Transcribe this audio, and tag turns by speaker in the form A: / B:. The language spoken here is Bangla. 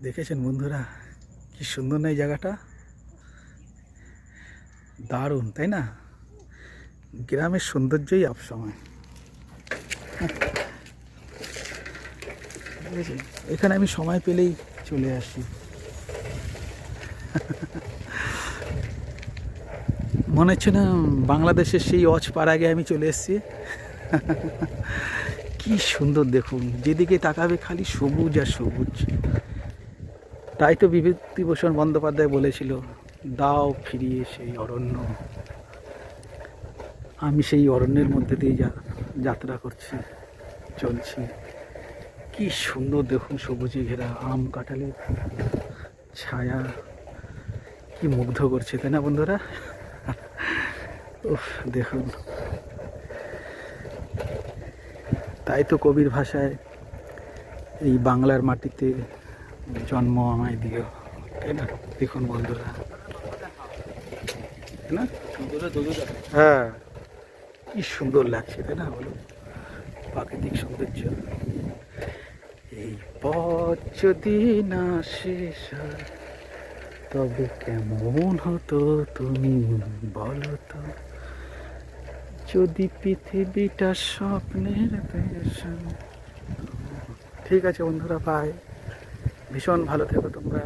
A: দেখেছেন বন্ধুরা, কি সুন্দর না এই জায়গাটা, দারুণ তাই না? গ্রামের সৌন্দর্যই সবসময়। এখানে আমি সময় পেলেই চলে আসি। মনে হচ্ছে না বাংলাদেশের সেই অজপাড়া আগে আমি চলে এসেছি। কি সুন্দর দেখুন, যেদিকে তাকাবে খালি সবুজ আর সবুজ। তাই তো বিভূতিভূষণ বন্দ্যোপাধ্যায় বলেছিল, দাও ফিরিয়ে সেই অরণ্য। আমি সেই অরণ্যের মধ্যে দিয়ে যাত্রা করছি, চলছি। কি সুন্দর দেখুন, সবুজে ঘেরা আম কাঁঠালের ছায়া, কি মুগ্ধ করছে তাই না বন্ধুরা? উফ দেখুন, তাই তো কবির ভাষায় এই বাংলার মাটিতে জন্ম আমায় দিও, তাই না? দেখুন বন্ধুরা, না হ্যাঁ, কি সুন্দর লাগছে তাই না বলুন, প্রাকৃতিক সৌন্দর্য। এই পথ যদি না শেষ হয় তবে কেমন হতো তুমি বলো তো, যদি পৃথিবীটা স্বপ্নের দেশ। ঠিক আছে বন্ধুরা, বাই। ভীষণ ভালো থেকো তোমরা।